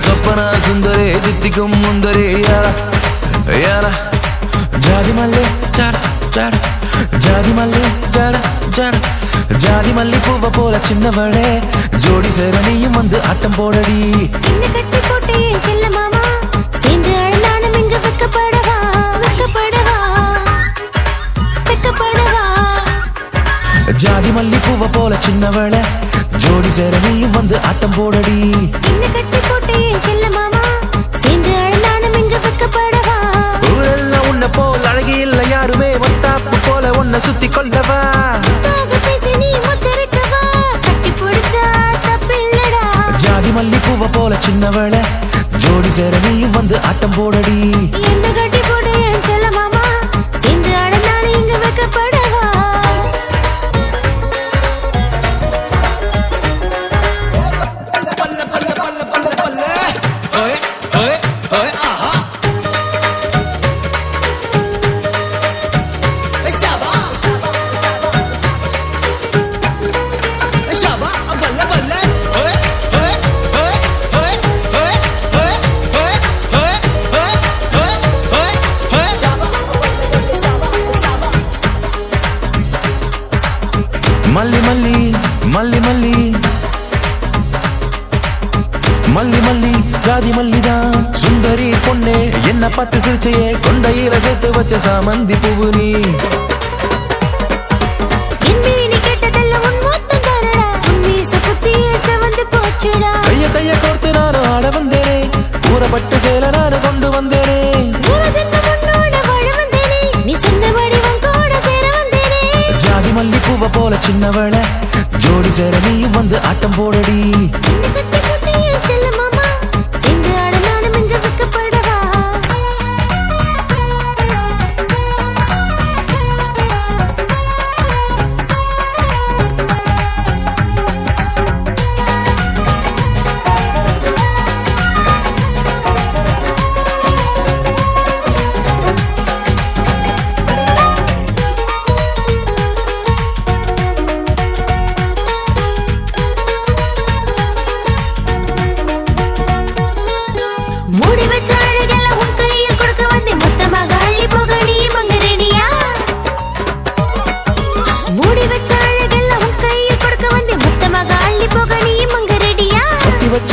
சொப்பன சுந்தரே தித்திக்கும் முந்தரே யாரா யாரா ஜாதி மல்லி ஜாட ஜாட ஜாதி மல்லி ஜாட ஜாட ஜாதி மல்லி பூவ போல சின்னவளே ஜோடி சேர நீயும் வந்து ஆட்டம் போடடி. கட்டி போட்டே செல்ல மாமா சேர்ந்து அழனானும் இங்கு வெக்கப்படவா வெக்கப்படவா வெக்கப்படவா. ஜாதி மல்லி பூவ போல சின்னவளே ஜோடி சேர நீயும் வந்து ஆட்டம் போடடி. கட்டி போட்டே செல்ல மாமா சேர்ந்து அழனானும் இங்கு வெக்கப்படவா. ஊரெல்லாம் உன்ன போல் அழகி இல்ல யாருமே வட்டாப்பு போல உன்னை சுத்தி கொள்ளவா. ஜாதி மல்லி பூவ போல சின்னவளே ஜோடி சேர நீயும் வந்து ஆட்டம் போடடி. கட்டி போடு என் செல்ல மாமா சேர்ந்து அழனானும் இங்கு வெக்கப்படவா. மல்லி மல்லி மல்லி மல்லி மல்லி மல்லி ஜாதி மல்லிதான் சுந்தரி பொண்ணே என்ன பார்த்து சிரிச்சையே கொண்டையில சேர்த்து வச்ச சாமந்தி பூவு நீ. கைய கைய கோர்த்து நானும் ஆட வந்தேனே கூறப்பட்டு சேல நானும் கொண்டு வந்தேனே. ஜாதி மல்லி பூவ போல சின்னவளே ஜோடி சேர நீயும் வந்து ஆட்டம் போடடி.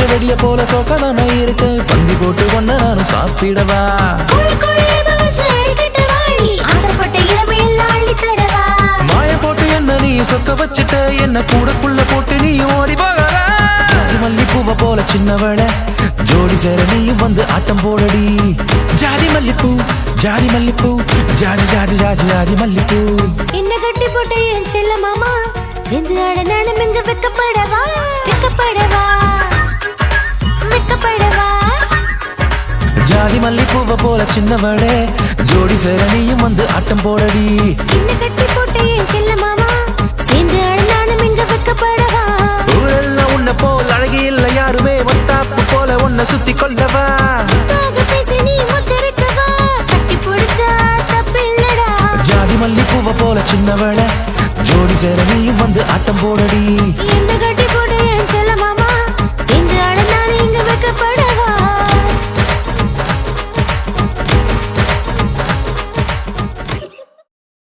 வெடிய போல சோக்கதான இருக்கு பந்தி போட்டு கொண்ட நானும் சாப்பிடவா. மாய போட்டு என்ன நீ சொக்க வச்சுட்ட என்ன கூடக்குள்ள போட்டு நீ ஓடி போக. ஜாதி மல்லி பூவ போல சின்னவளே ஜோடி சேர நீயும் வந்து ஆட்டம் போடடி. ஜாதி மல்லிப்பூ ஜாதி மல்லிப்பூ ஜாதி ஜாதி ஜாதி ஜாதி மல்லிப்பூ. என்ன கட்டி போட்டு என் செல்ல மாமா சேர்ந்து ஆட நானும் இங்கு வெக்கப்படவா வெக்கப்படவா வெக்கப்படவா. ஜாதி மல்லி பூவ போல சின்னவளே ஜோடி சேர நீயும் வந்து ஆட்டம் போடடி. கட்டி போட்டு என் செல்ல மாமா சேர்ந்து ஆட நானும் இங்கு வெக்கப்படவா. ஊரெல்லாம் உன்ன போல் அழகி இல்ல யாருமே வட்டாப்பு போல உன்னை சுத்தி கொள்ளவா. ஜாதி மல்லி பூவ போல சின்னவளே ஜோடி சேர நீயும் வந்து ஆட்டம் போடடி.